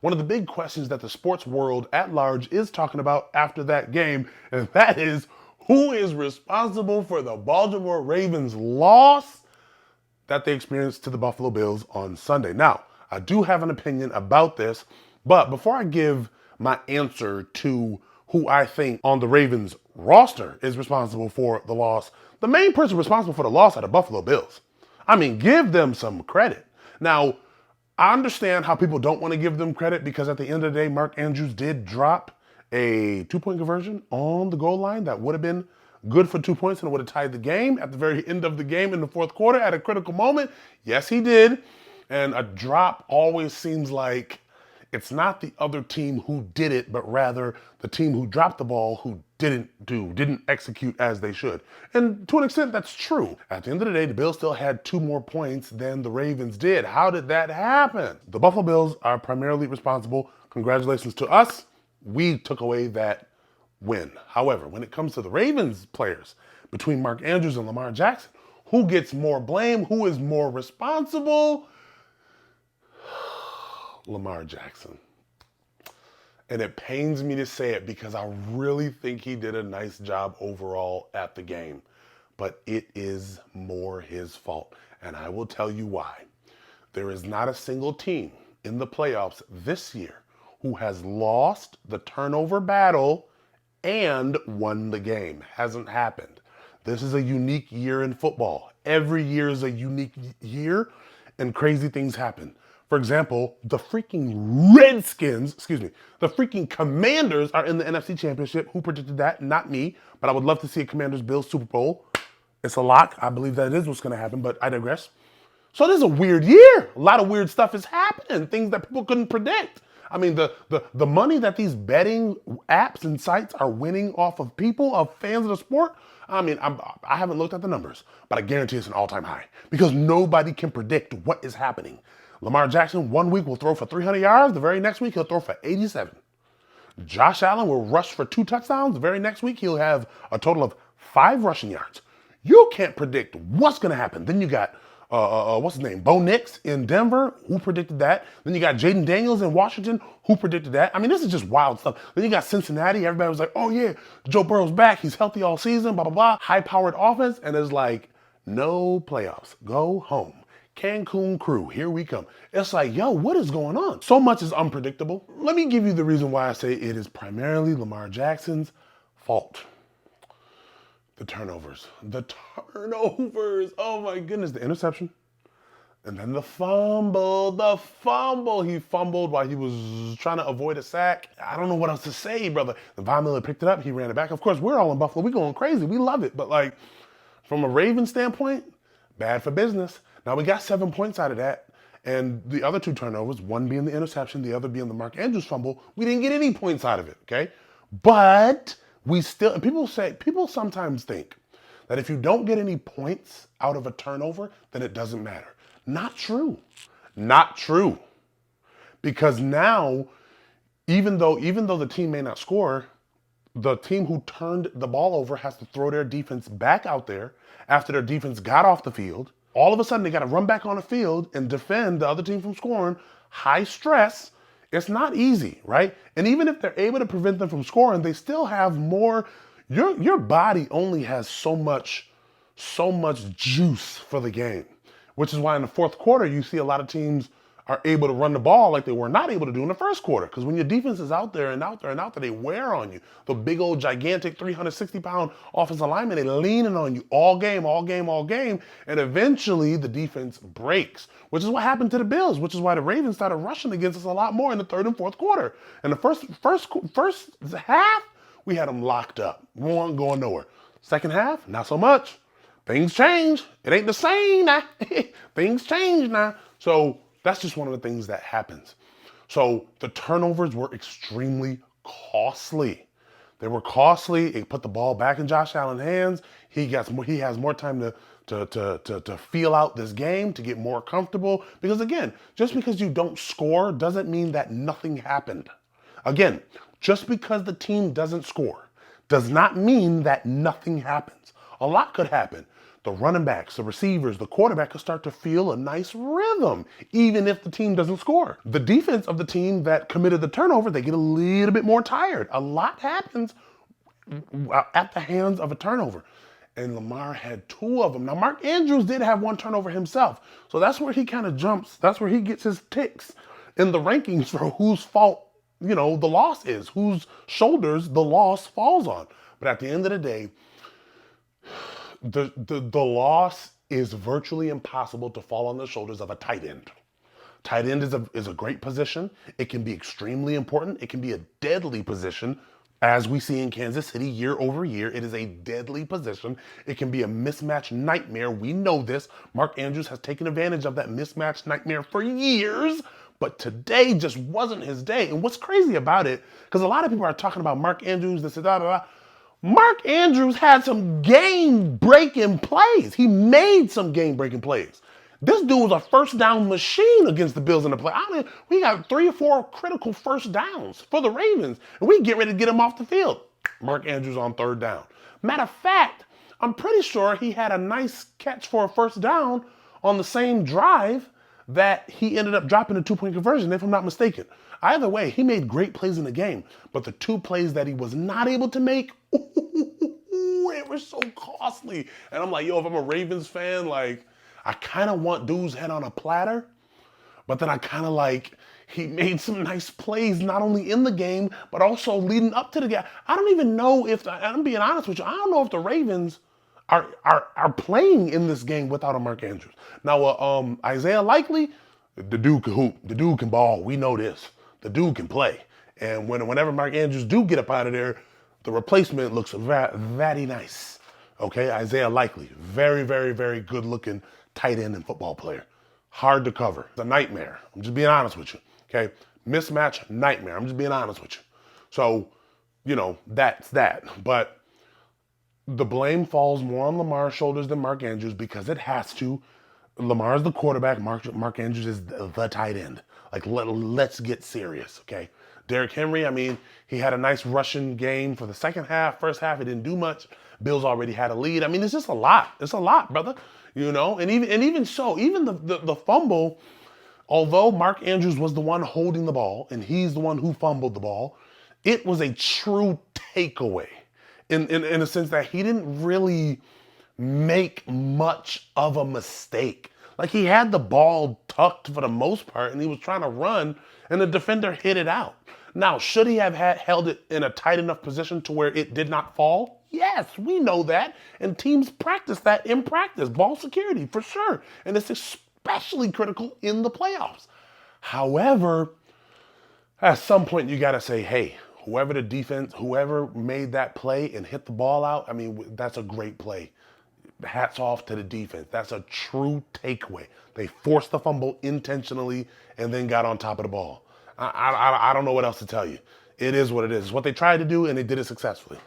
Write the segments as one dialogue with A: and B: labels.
A: one of the big questions that the sports world at large is talking about after that game, and that is who is responsible for the Baltimore Ravens loss that they experienced to the Buffalo Bills on Sunday. Now, I do have an opinion about this, but before I give my answer to who I think on the Ravens roster is responsible for the loss, the main person responsible for the loss are the Buffalo Bills. I mean, give them some credit. Now, I understand how people don't want to give them credit because at the end of the day, Mark Andrews did drop a 2-point conversion on the goal line that would have been good for 2 points and it would have tied the game at the very end of the game in the fourth quarter at a critical moment. Yes, he did. And a drop always seems like it's not the other team who did it, but rather the team who dropped the ball who didn't execute as they should. And to an extent, that's true. At the end of the day, the Bills still had 2 more points than the Ravens did. How did that happen? The Buffalo Bills are primarily responsible. Congratulations to us. We took away that win. However, when it comes to the Ravens players, between Mark Andrews and Lamar Jackson, who gets more blame? Who is more responsible? Lamar Jackson. And it pains me to say it because I really think he did a nice job overall at the game. But it is more his fault. And I will tell you why. There is not a single team in the playoffs this year who has lost the turnover battle and won the game. Hasn't happened. This is a unique year in football. Every year is a unique year and crazy things happen. For example, the freaking Redskins, the freaking Commanders are in the NFC Championship. Who predicted that? Not me, but I would love to see a Commanders-Bills Super Bowl. It's a lock. I believe that is what's going to happen, but I digress. So this is a weird year. A lot of weird stuff is happening, things that people couldn't predict. I mean, the money that these betting apps and sites are winning off of people, of fans of the sport, I mean, I haven't looked at the numbers, but I guarantee it's an all-time high because nobody can predict what is happening. Lamar Jackson, 1 week will throw for 300 yards. The very next week, he'll throw for 87. Josh Allen will rush for 2 touchdowns. The very next week, he'll have a total of 5 rushing yards. You can't predict what's going to happen. Then you got, what's his name? Bo Nix in Denver. Who predicted that? Then you got Jaden Daniels in Washington. Who predicted that? I mean, this is just wild stuff. Then you got Cincinnati. Everybody was like, oh yeah, Joe Burrow's back. He's healthy all season, blah, blah, blah. High-powered offense. And it's like, no playoffs. Go home. Cancun crew, here we come. It's like, yo, what is going on? So much is unpredictable. Let me give you the reason why I say it is primarily Lamar Jackson's fault. The turnovers. Oh my goodness, the interception. And then the fumble. He fumbled while he was trying to avoid a sack. I don't know what else to say, brother. The Von Miller picked it up. He ran it back. Of course, we're all in Buffalo. We're going crazy. We love it. But like, from a Ravens standpoint, bad for business. Now, we got 7 points out of that. And the other 2 turnovers, one being the interception, the other being the Mark Andrews fumble, we didn't get any points out of it, okay? But we still, people sometimes think that if you don't get any points out of a turnover, then it doesn't matter. Not true. Not true. Because now, even though the team may not score, the team who turned the ball over has to throw their defense back out there after their defense got off the field. All of a sudden, they got to run back on the field and defend the other team from scoring. High stress. It's not easy, right? And even if they're able to prevent them from scoring, they still have more. Your body only has so much juice for the game, which is why in the fourth quarter, you see a lot of teams are able to run the ball like they were not able to do in the first quarter. Because when your defense is out there, they wear on you. The big old gigantic 360-pound offensive linemen, they leaning on you all game. And eventually the defense breaks, which is what happened to the Bills, which is why the Ravens started rushing against us a lot more in the third and fourth quarter. In the first half, we had them locked up. We weren't going nowhere. Second half, not so much. Things change. It ain't the same now. Things change now. So that's just one of the things that happens. So the turnovers were extremely costly. They were costly. It put the ball back in Josh Allen's hands. He has more time to feel out this game, to get more comfortable. Because again, just because you don't score doesn't mean that nothing happened. Again, just because the team doesn't score does not mean that nothing happens. A lot could happen. the running backs, the receivers, the quarterback could start to feel a nice rhythm, even if the team doesn't score. The defense of the team that committed the turnover, they get a little bit more tired. A lot happens at the hands of a turnover. And Lamar had 2 of them. Now, Mark Andrews did have 1 turnover himself. So that's where he kind of jumps. That's where he gets his ticks in the rankings for whose fault, the loss is, whose shoulders the loss falls on. But at the end of the day, the loss is virtually impossible to fall on the shoulders of a tight end. Tight end is a great position. It can be extremely important. It can be a deadly position. As we see in Kansas City year over year, it is a deadly position. It can be a mismatch nightmare. We know this. Mark Andrews has taken advantage of that mismatch nightmare for years, but today just wasn't his day. And what's crazy about it, because a lot of people are talking about Mark Andrews, this, blah, blah, blah. Mark Andrews had some game-breaking plays. He made some game-breaking plays. This dude was a first down machine against the Bills in the play. We got 3 or 4 critical first downs for the Ravens, and we get ready to get him off the field. Mark Andrews on 3rd down. Matter of fact, I'm pretty sure he had a nice catch for a first down on the same drive that he ended up dropping a 2-point conversion, if I'm not mistaken. Either way, he made great plays in the game, but the 2 plays that he was not able to make, it was so costly. And I'm like, yo, if I'm a Ravens fan, like, I kind of want dude's head on a platter, but then I kind of like, he made some nice plays, not only in the game, but also leading up to the game. I don't even know if, I'm being honest with you, I don't know if the Ravens are playing in this game without a Mark Andrews. Now, Isaiah Likely, the dude can hoop, the dude can ball, we know this. The dude can play. And whenever Mark Andrews do get up out of there, the replacement looks very nice. Okay, Isaiah Likely, very, very, very good looking tight end and football player. Hard to cover. It's a nightmare. I'm just being honest with you. Okay, mismatch nightmare. I'm just being honest with you. So, that's that. But the blame falls more on Lamar's shoulders than Mark Andrews because it has to. Lamar's the quarterback. Mark Andrews is the tight end. Like, let's get serious, okay? Derrick Henry, he had a nice rushing game for the second half. First half, he didn't do much. Bills already had a lead. It's just a lot. It's a lot, brother. And even so, even the fumble, although Mark Andrews was the one holding the ball and he's the one who fumbled the ball, it was a true takeaway in a sense that he didn't really make much of a mistake. Like, he had the ball tucked for the most part and he was trying to run and the defender hit it out. Now, should he have held it in a tight enough position to where it did not fall? Yes, we know that. And teams practice that in practice. Ball security, for sure. And it's especially critical in the playoffs. However, at some point you got to say, hey, whoever made that play and hit the ball out, that's a great play. Hats off to the defense. That's a true takeaway. They forced the fumble intentionally and then got on top of the ball. I don't know what else to tell you. It is what it is. It's what they tried to do and they did it successfully.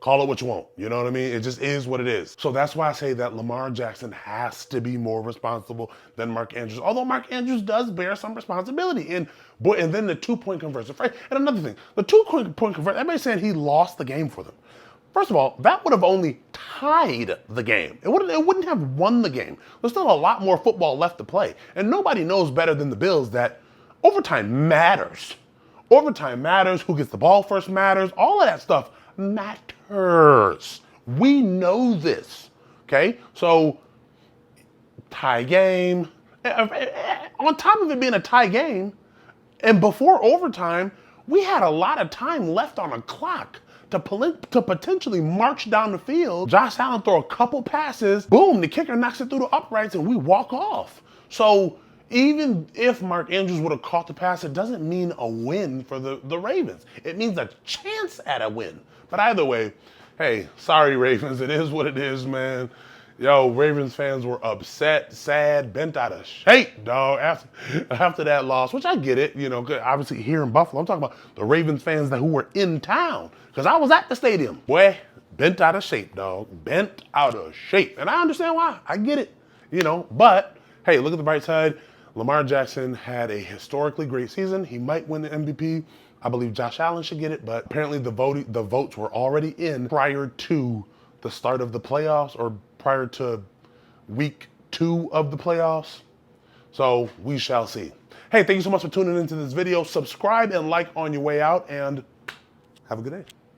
A: Call it what you want. You know what I mean? It just is what it is. So that's why I say that Lamar Jackson has to be more responsible than Mark Andrews. Although Mark Andrews does bear some responsibility. And then the 2-point conversion. And another thing, the 2-point conversion, everybody's saying he lost the game for them. First of all, that would have only tied the game. It wouldn't have won the game. There's still a lot more football left to play. And nobody knows better than the Bills that overtime matters. Overtime matters. Who gets the ball first matters. All of that stuff matters. We know this. Okay? So, tie game. On top of it being a tie game, and before overtime, we had a lot of time left on a clock to potentially march down the field. Josh Allen throw a couple passes, boom, the kicker knocks it through the uprights and we walk off. So even if Mark Andrews would have caught the pass, it doesn't mean a win for the Ravens. It means a chance at a win. But either way, hey, sorry Ravens, it is what it is, man. Yo, Ravens fans were upset, sad, bent out of shape, dog, after that loss, which I get it, obviously here in Buffalo. I'm talking about the Ravens fans who were in town, because I was at the stadium. Boy, bent out of shape, dog, bent out of shape. And I understand why. I get it, But, hey, look at the bright side. Lamar Jackson had a historically great season. He might win the MVP. I believe Josh Allen should get it, but apparently the votes were already in prior to the start of the playoffs or prior to week 2 of the playoffs. So we shall see. Hey, thank you so much for tuning into this video. Subscribe and like on your way out, and have a good day.